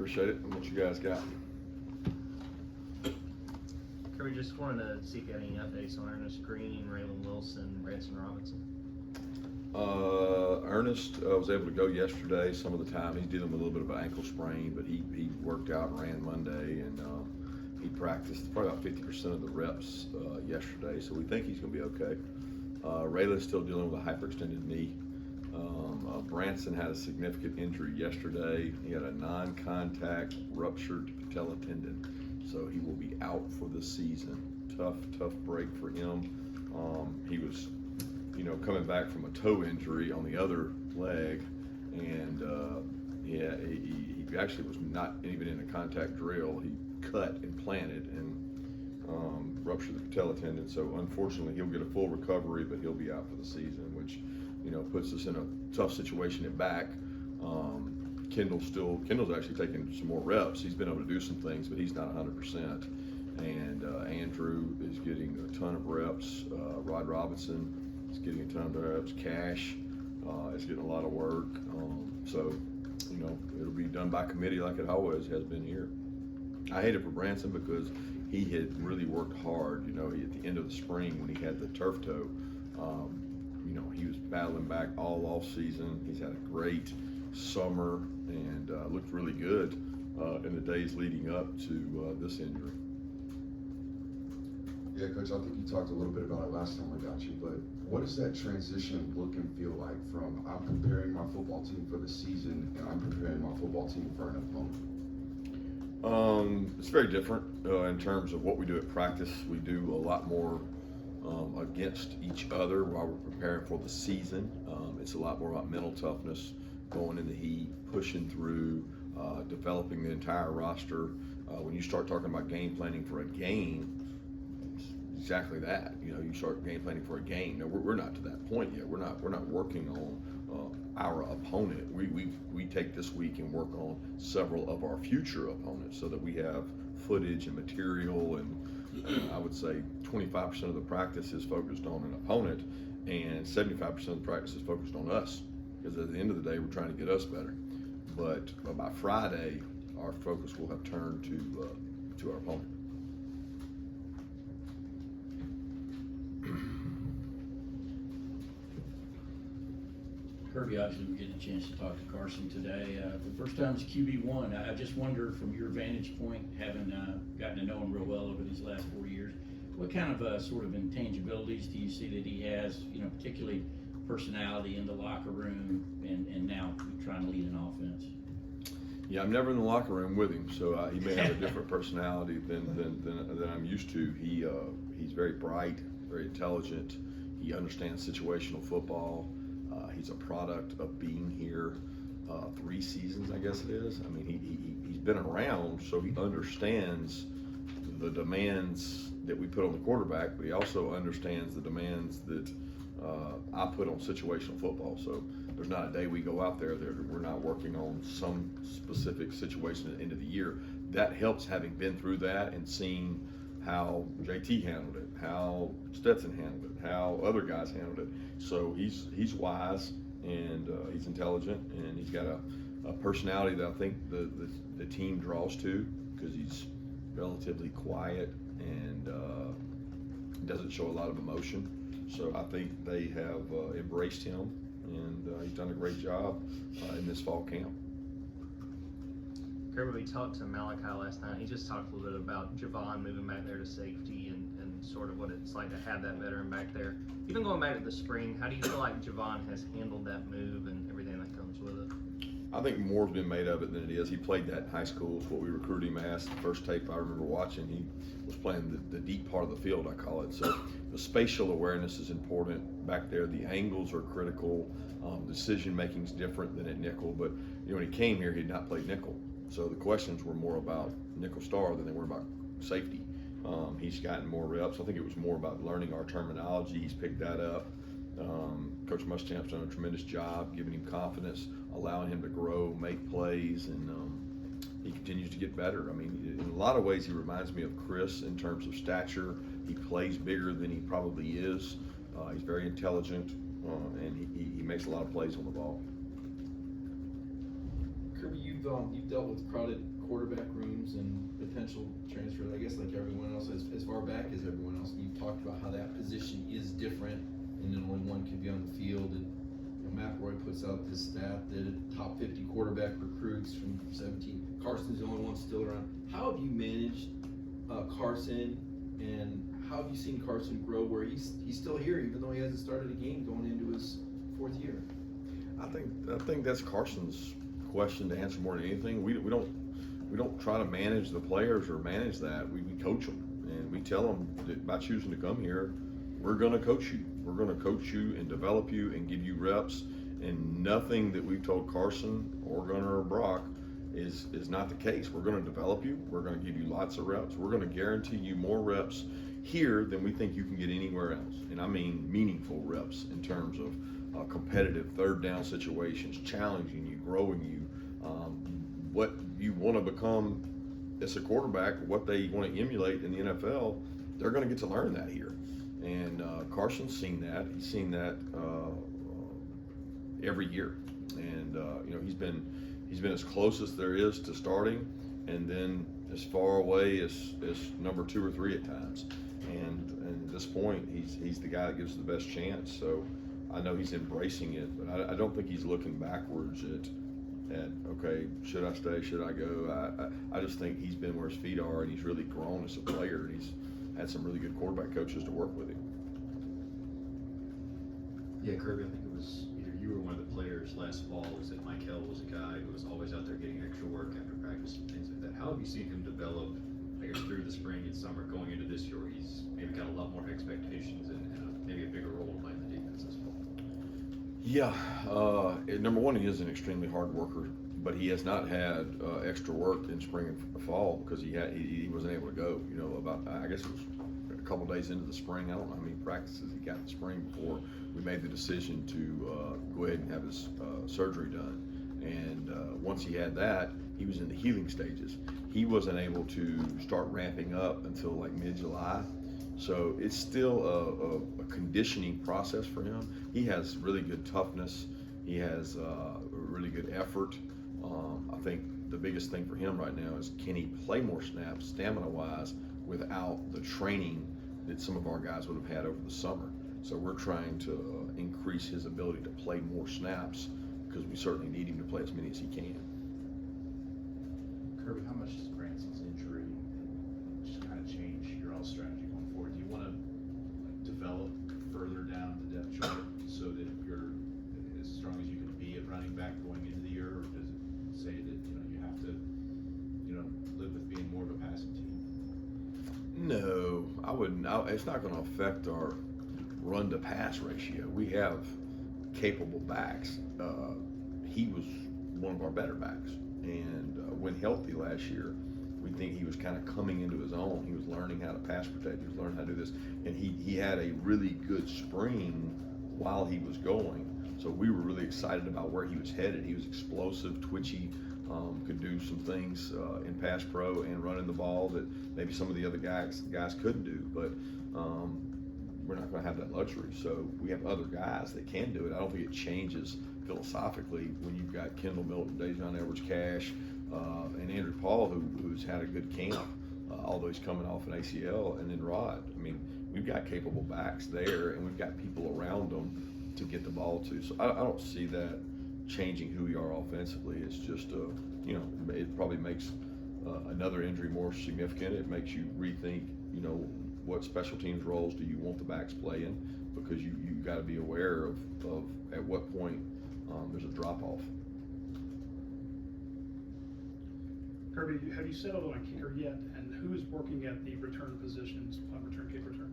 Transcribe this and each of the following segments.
Appreciate it. And what you guys got? Kirby, just wanted to see if you had any updates on Ernest Green, Raylan Wilson, Branson Robinson. Ernest was able to go yesterday some of the time. He's dealing with a little bit of an ankle sprain, but he worked out and ran Monday, and he practiced probably about 50% of the reps yesterday, so we think he's going to be okay. Raylan's still dealing with a hyperextended knee. Branson had a significant injury yesterday. He had a non-contact ruptured patella tendon, so he will be out for the season. Tough break for him. He was, coming back from a toe injury on the other leg, and he actually was not even in a contact drill. He cut and planted and ruptured the patella tendon. So unfortunately, he'll get a full recovery, but he'll be out for the season, which puts us in a tough situation at back. Kendall's actually taking some more reps. He's been able to do some things, but he's not 100%. And Andrew is getting a ton of reps. Rod Robinson is getting a ton of reps. Cash is getting a lot of work. So it'll be done by committee like it always has been here. I hate it for Branson because he had really worked hard. At the end of the spring when he had the turf toe, he was battling back all off season. He's had a great summer and looked really good in the days leading up to this injury. Yeah, Coach, I think you talked a little bit about it last time I got you, but what does that transition look and feel like from I'm preparing my football team for the season and I'm preparing my football team for an opponent? It's very different in terms of what we do at practice. We do a lot more against each other while we're preparing for the season. It's a lot more about mental toughness, going in the heat, pushing through, developing the entire roster. When you start talking about game planning for a game, it's exactly that. You start game planning for a game. Now we're not to that point yet. We're not working on our opponent. We take this week and work on several of our future opponents so that we have footage and material, and I would say 25% of the practice is focused on an opponent and 75% of the practice is focused on us, because at the end of the day we're trying to get us better. But by Friday our focus will have turned to our opponent. Kirby, obviously we're getting a chance to talk to Carson today. The first time as QB1, I just wonder from your vantage point, having gotten to know him real well over these last 4 years, what kind of sort of intangibilities do you see that he has, particularly personality in the locker room and now trying to lead an offense? Yeah, I'm never in the locker room with him, so he may have a different personality than I'm used to. He's very bright, very intelligent. He understands situational football. He's a product of being here 3 seasons, I guess it is. I mean, he's been around, so he understands the demands that we put on the quarterback, but he also understands the demands that I put on situational football. So there's not a day we go out there that we're not working on some specific situation at the end of the year. That helps, having been through that and seeing how JT handled it, how Stetson handled it, how other guys handled it. So he's wise and he's intelligent, and he's got a personality that I think the team draws to, because he's relatively quiet and doesn't show a lot of emotion. So I think they have embraced him, and he's done a great job in this fall camp. Kirby, we talked to Malachi last night. He just talked a little bit about Javon moving back there to safety and sort of what it's like to have that veteran back there. Even going back to the spring, how do you feel like Javon has handled that move and everything that comes with it? I think more's been made of it than it is. He played that in high school. It's what we recruited him as. The first tape I remember watching, he was playing the deep part of the field, I call it. So the spatial awareness is important back there. The angles are critical. Decision making is different than at nickel. But when he came here, he had not played nickel. So the questions were more about nickel star than they were about safety. He's gotten more reps. I think it was more about learning our terminology. He's picked that up. Coach Muschamp's done a tremendous job giving him confidence, allowing him to grow, make plays, and he continues to get better. I mean, in a lot of ways, he reminds me of Chris in terms of stature. He plays bigger than he probably is. He's very intelligent, and he makes a lot of plays on the ball. Kirby, you you've dealt with crowded quarterback rooms and potential transfers, I guess, like everyone else, as far back as everyone else. You've talked about how that position is different, and then only one can be on the field. And McElroy puts out this stat that top 50 quarterback recruits from 17. Carson's the only one still around. How have you managed Carson, and how have you seen Carson grow where he's still here, even though he hasn't started a game going into his 4th year? I think that's Carson's question to answer more than anything. We don't try to manage the players or manage that. We coach them, and we tell them that by choosing to come here, we're going to coach you. We're going to coach you and develop you and give you reps. And nothing that we've told Carson or Gunnar or Brock is not the case. We're going to develop you. We're going to give you lots of reps. We're going to guarantee you more reps here than we think you can get anywhere else. And I mean meaningful reps in terms of competitive third down situations, challenging you, growing you, what you want to become as a quarterback, what they want to emulate in the NFL. They're going to get to learn that here. And Carson's seen that. He's seen that every year. And he's been as close as there is to starting, and then as far away as number 2 or 3 at times. And at this point, he's the guy that gives the best chance. So I know he's embracing it, but I don't think he's looking backwards at okay, should I stay, should I go? I just think he's been where his feet are, and he's really grown as a player, and he's had some really good quarterback coaches to work with him. Yeah, Kirby, I think it was either you or one of the players last fall was that Mike Hill was a guy who was always out there getting extra work after practice and things like that. How have you seen him develop, I guess, through the spring and summer going into this year where he's maybe got a lot more expectations and maybe a bigger role to play in the defense this fall? Yeah, number one, he is an extremely hard worker, but he has not had extra work in spring and fall because he wasn't able to go. About I guess it was a couple days into the spring. I don't know how many practices he got in the spring before we made the decision to go ahead and have his surgery done. And once he had that, he was in the healing stages. He wasn't able to start ramping up until like mid-July. So it's still a conditioning process for him. He has really good toughness. He has really good effort. I think the biggest thing for him right now is, can he play more snaps stamina-wise without the training that some of our guys would have had over the summer. So we're trying to increase his ability to play more snaps because we certainly need him to play as many as he can. Kirby, how much does Branson's injury just kind of change your all strategy going forward? Do you want to develop further down the depth chart so that you're as strong as you can be at running back going into the year, or does it say that you have to live with being more of a passing team? No, I wouldn't. It's not going to affect our run to pass ratio. We have capable backs. He was one of our better backs, and when healthy last year, we think he was kind of coming into his own. He was learning how to pass protect. He was learning how to do this, and he had a really good spring while he was going. So we were really excited about where he was headed. He was explosive, twitchy, could do some things in pass pro and running the ball that maybe some of the other guys couldn't do. But we're not going to have that luxury. So we have other guys that can do it. I don't think it changes philosophically when you've got Kendall Milton, Dejon Edwards-Cash, and Andrew Paul, who's had a good camp, although he's coming off an ACL, and then Rod. I mean, we've got capable backs there, and we've got people around them to get the ball to. So I don't see that changing who we are offensively. It's just, it probably makes another injury more significant. It makes you rethink, what special teams roles do you want the backs playing, because you've got to be aware of at what point there's a drop-off. Kirby, have you settled on a kicker yet? And who is working at the return positions, punt return, kick return?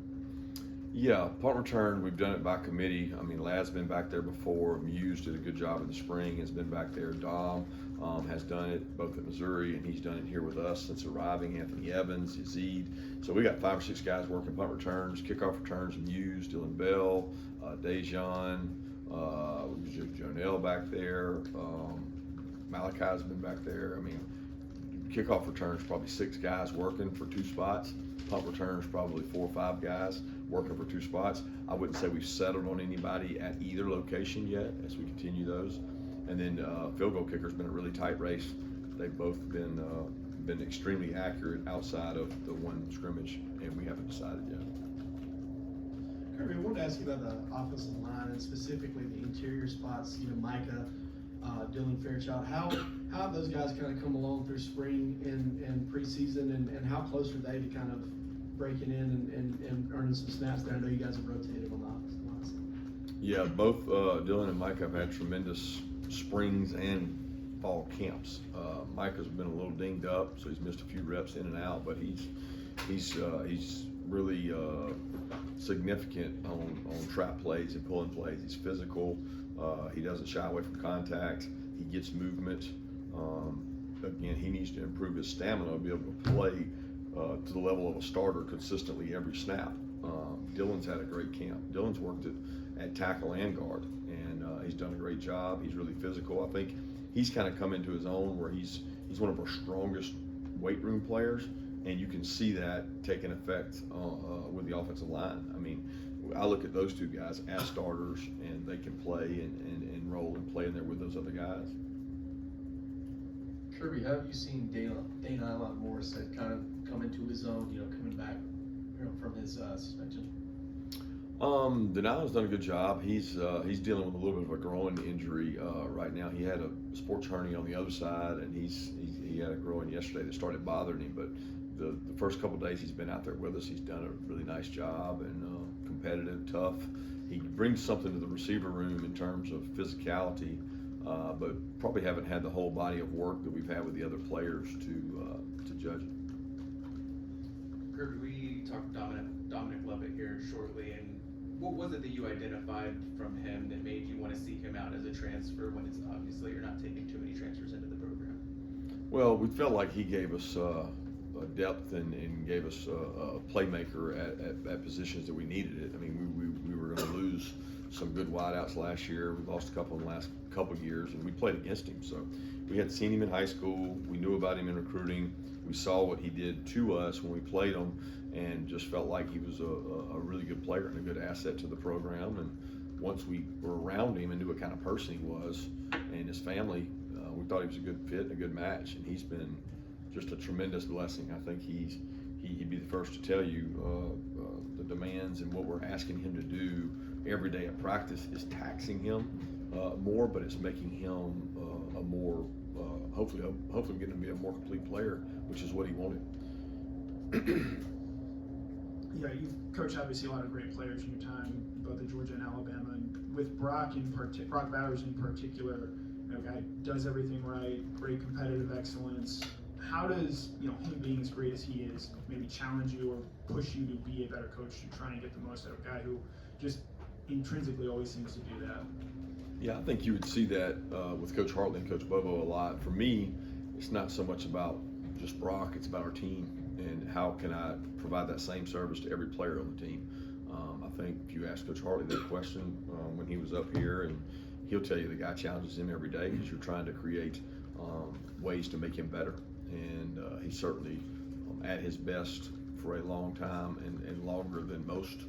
Yeah, punt return, we've done it by committee. I mean, Lad's been back there before. Muse did a good job in the spring, has been back there. Dom has done it both at Missouri, and he's done it here with us since arriving. Anthony Evans, Yazid. So we got 5 or 6 guys working punt returns, kickoff returns. Muse, Dylan Bell, Dejon, Jonelle back there. Malachi's been back there. I mean, kickoff returns, probably 6 guys working for 2 spots. Punt returns, probably 4 or 5 guys working for 2 spots. I wouldn't say we've settled on anybody at either location yet as we continue those. And then field goal kicker's been a really tight race. they've both been extremely accurate outside of the one scrimmage, and we haven't decided yet. Kirby, I wanted to ask you about the offensive line and specifically the interior spots, Micah, Dylan Fairchild. How have those guys kind of come along through spring and preseason, and how close are they to kind of breaking in and earning some snaps there? I know you guys have rotated on the offensive line. Yeah, both Dylan and Micah have had tremendous springs and fall camps. Micah's been a little dinged up, so he's missed a few reps in and out, but he's really significant on trap plays and pulling plays. He's physical. He doesn't shy away from contact. He gets movement. Again, he needs to improve his stamina to be able to play to the level of a starter consistently every snap. Dylan's had a great camp. Dylan's worked at tackle and guard, and he's done a great job. He's really physical. I think he's kind of come into his own where he's one of our strongest weight room players, and you can see that taking effect with the offensive line. I mean, I look at those two guys as starters, and they can play and roll and play in there with those other guys. Kirby, how have you seen Dane Morris kind of come into his own, coming back from his suspension? Denial's done a good job. He's dealing with a little bit of a growing injury right now. He had a sports hernia on the other side, and he had a growing yesterday that started bothering him. But the first couple of days he's been out there with us, he's done a really nice job and competitive, tough. He brings something to the receiver room in terms of physicality, but probably haven't had the whole body of work that we've had with the other players to judge it. Kirby, we talked to Dominic Lovett here shortly, and what was it that you identified from him that made you want to seek him out as a transfer when it's obviously you're not taking too many transfers into the program? Well, we felt like he gave us depth and gave us a playmaker at positions that we needed it. I mean, we were going to lose some good wideouts last year. We lost a couple in the last couple of years, and we played against him. So we had seen him in high school. We knew about him in recruiting. We saw what he did to us when we played him, and just felt like he was a really good player and a good asset to the program. And once we were around him and knew what kind of person he was and his family, we thought he was a good fit and a good match. And he's been just a tremendous blessing. I think he'd be the first to tell you the demands and what we're asking him to do every day at practice is taxing him more, but it's making him a more hopefully getting to be a more complete player, which is what he wanted. Yeah, you've coached obviously a lot of great players in your time, both at Georgia and Alabama, and with Brock Bowers in particular, guy does everything right, great competitive excellence. How does him being as great as he is maybe challenge you or push you to be a better coach to try and get the most out of a guy who just intrinsically always seems to do that? Yeah, I think you would see that with Coach Hartley and Coach Bobo a lot. For me, it's not so much about just Brock, it's about our team and how can I provide that same service to every player on the team. I think if you ask Coach Hartley that question when he was up here, and he'll tell you the guy challenges him every day because you're trying to create ways to make him better. And he's certainly at his best for a long time and longer than most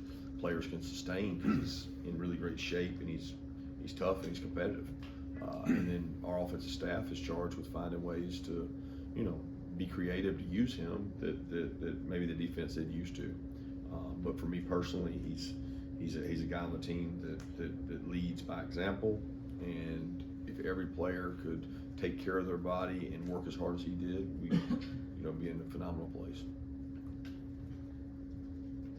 players can sustain. He's in really great shape and he's tough and he's competitive. And then our offensive staff is charged with finding ways to, be creative to use him that maybe the defense isn't used to. But for me personally, he's a guy on the team that leads by example. And if every player could take care of their body and work as hard as he did, we'd be in a phenomenal place.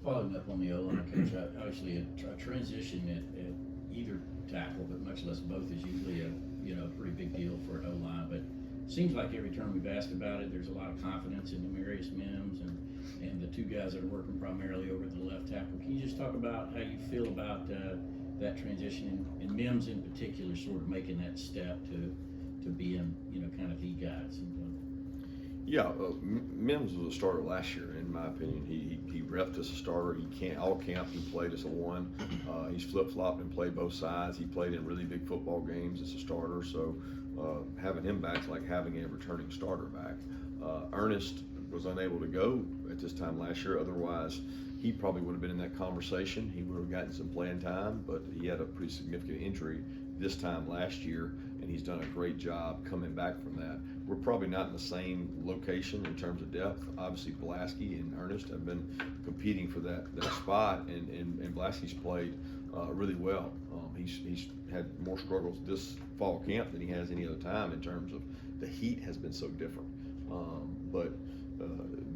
Following up on the O-line, Coach, obviously a transition at either tackle, but much less both, is usually a pretty big deal for an O-line. But it seems like every time we've asked about it, there's a lot of confidence in Demarius Mims and the two guys that are working primarily over the left tackle. Can you just talk about how you feel about that transition and Mims in particular, sort of making that step to being kind of the guys? Yeah, Mims was a starter last year, in my opinion. He repped as a starter. All camp he played as a one. He's flip-flopped and played both sides. He played in really big football games as a starter. So having him back is like having a returning starter back. Ernest was unable to go at this time last year. Otherwise, he probably would have been in that conversation. He would have gotten some playing time, but he had a pretty significant injury this time last year, and he's done a great job coming back from that. We're probably not in the same location in terms of depth. Obviously, Blasky and Ernest have been competing for that spot, and Blasky's played really well. He's had more struggles this fall camp than he has any other time in terms of the heat has been so different. But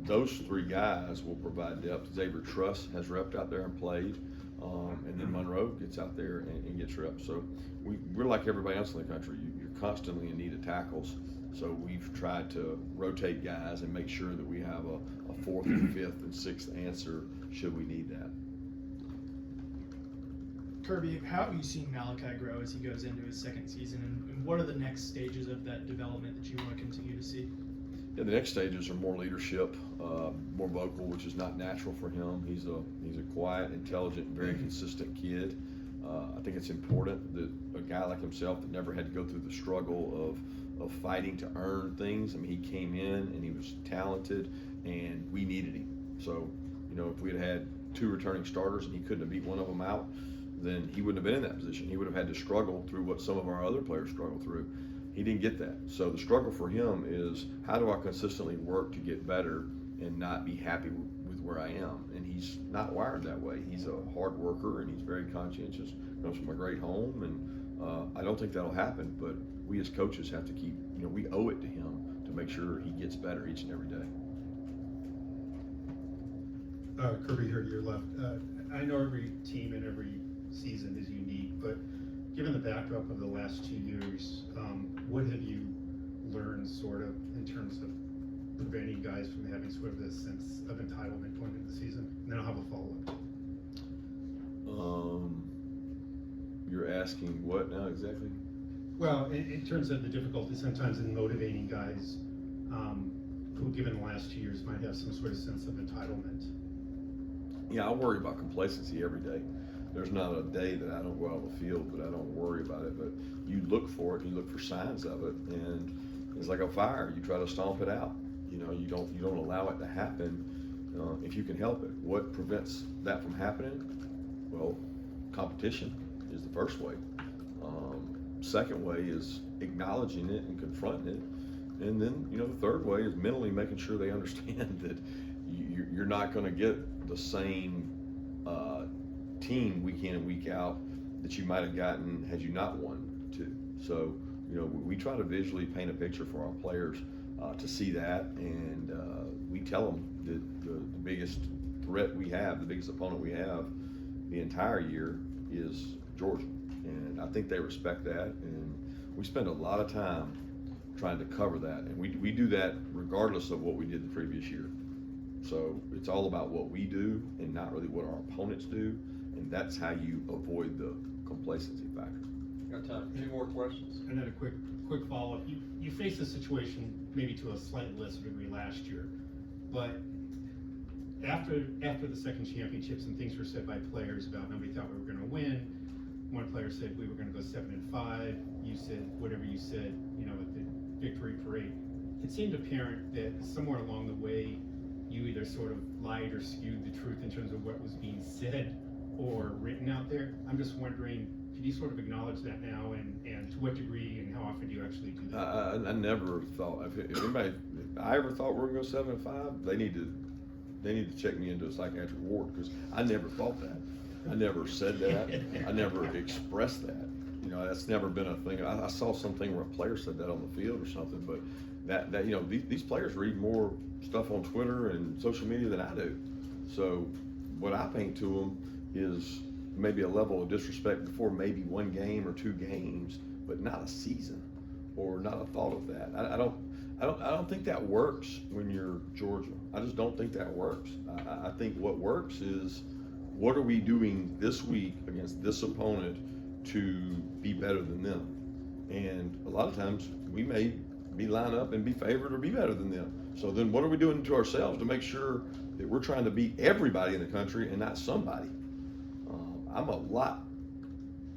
those three guys will provide depth. Xavier Truss has repped out there and played, and then Monroe gets out there and gets reps. So we're like everybody else in the country. You're constantly in need of tackles. So we've tried to rotate guys and make sure that we have a fourth and fifth and sixth answer should we need that. Kirby, how have you seen Malachi grow as he goes into his second season, and what are the next stages of that development that you want to continue to see? Yeah, the next stages are more leadership, more vocal, which is not natural for him. He's a quiet, intelligent, very consistent kid. I think it's important that a guy like himself that never had to go through the struggle of fighting to earn things. I mean, he came in and he was talented, and we needed him. So, if we had 2 returning starters and he couldn't have beat one of them out, then he wouldn't have been in that position. He would have had to struggle through what some of our other players struggle through. He didn't get that. So the struggle for him is, how do I consistently work to get better and not be happy with where I am? And he's not wired that way. He's a hard worker, and he's very conscientious, comes from a great home, and I don't think that'll happen, but we as coaches have to keep, we owe it to him to make sure he gets better each and every day. Kirby, here to your left. I know every team and every season is unique, but given the backdrop of the last 2 years, what have you learned sort of in terms of preventing guys from having sort of this sense of entitlement going into the season? And then I'll have a follow-up. You're asking what now exactly? Well, in terms of the difficulty sometimes in motivating guys who, given the last 2 years, might have some sort of sense of entitlement. Yeah, I worry about complacency every day. There's not a day that I don't go out on the field, but I don't worry about it. But you look for it, you look for signs of it, and it's like a fire. You try to stomp it out. You don't allow it to happen if you can help it. What prevents that from happening? Well, competition is the first way. Second way is acknowledging it and confronting it, and then the third way is mentally making sure they understand that you're not going to get the same team week in and week out that you might have gotten had you not won to. So, we try to visually paint a picture for our players to see that, and we tell them that the biggest threat we have, the biggest opponent we have the entire year is Georgia. And I think they respect that, and we spend a lot of time trying to cover that, and we do that regardless of what we did the previous year. So it's all about what we do and not really what our opponents do, and that's how you avoid the complacency factor. Got time for 2 more questions. And then a quick follow-up. You faced a situation maybe to a slightly lesser degree last year, but after the second championship, some things were said by players about nobody thought we were going to win. One player said we were going to go 7-5. You said whatever you said, at the victory parade. It seemed apparent that somewhere along the way, you either sort of lied or skewed the truth in terms of what was being said or written out there. I'm just wondering, could you sort of acknowledge that now, and to what degree and how often do you actually do that? I never thought, if I ever thought we were going to go 7-5, they need to check me into a psychiatric ward, because I never thought that. I never said that. I never expressed that. That's never been a thing. I saw something where a player said that on the field or something, but that these players read more stuff on Twitter and social media than I do. So what I paint to them is maybe a level of disrespect before maybe 1 game or 2 games, but not a season or not a thought of that. I don't think that works when you're Georgia. I just don't think that works. I think what works is, what are we doing this week against this opponent to be better than them? And a lot of times we may be line up and be favored or be better than them. So then what are we doing to ourselves to make sure that we're trying to beat everybody in the country and not somebody? I'm a lot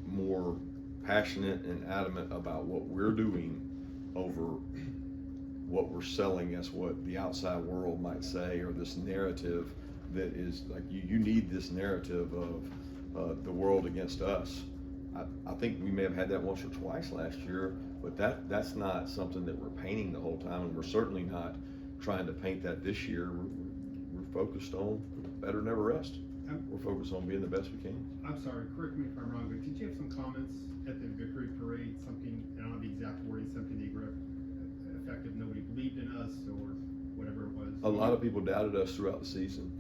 more passionate and adamant about what we're doing over what we're selling as what the outside world might say, or this narrative that is like, you need this narrative of the world against us. I think we may have had that once or twice last year, but But that's not something that we're painting the whole time, and we're certainly not trying to paint that this year. We're focused on better never rest. We're focused on being the best we can. I'm sorry, correct me if I'm wrong, but did you have some comments at the victory parade, something, I don't know the exact wording, something that you effective, nobody believed in us, or whatever it was? A lot of people doubted us throughout the season.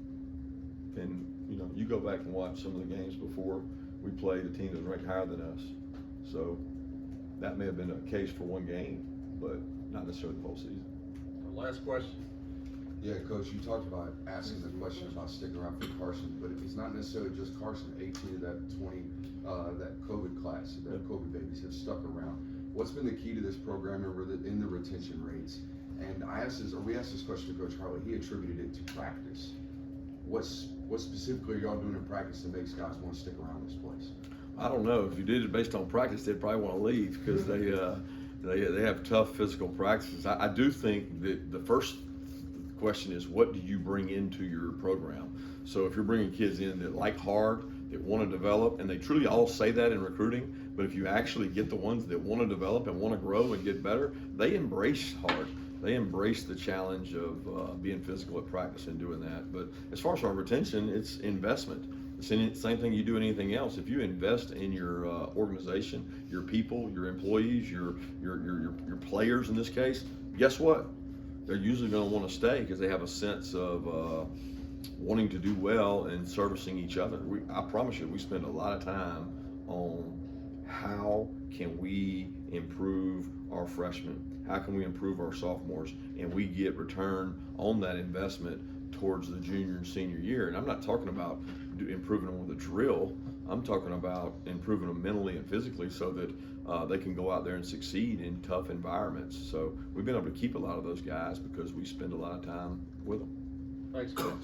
And, you know, you go back and watch some of the games before we played a team that was ranked higher than us. So that may have been a case for one game, but not necessarily the whole season. Last question. Yeah, Coach, you talked about asking the question about sticking around for Carson, but it's not necessarily just Carson. 18 of that 20, that COVID class, that COVID babies have stuck around. What's been the key to this program in the retention rates? And we asked this question to Coach Harley. He attributed it to practice. What specifically are y'all doing in practice that makes guys want to stick around this place? I don't know. If you did it based on practice, they'd probably want to leave because they have tough physical practices. I do think that the first question is, what do you bring into your program? So if you're bringing kids in that like hard, that want to develop, and they truly all say that in recruiting, but if you actually get the ones that want to develop and want to grow and get better, they embrace hard. They embrace the challenge of being physical at practice and doing that. But as far as our retention, it's investment. It's the same thing you do in anything else. If you invest in your organization, your people, your employees, your players in this case, guess what? They're usually going to want to stay because they have a sense of wanting to do well and servicing each other. I promise you, we spend a lot of time on how can we improve our freshmen, how can we improve our sophomores, and we get return on that investment towards the junior and senior year. And I'm not talking about improving them with a drill. I'm talking about improving them mentally and physically so that they can go out there and succeed in tough environments. So we've been able to keep a lot of those guys because we spend a lot of time with them. Thanks, Coach.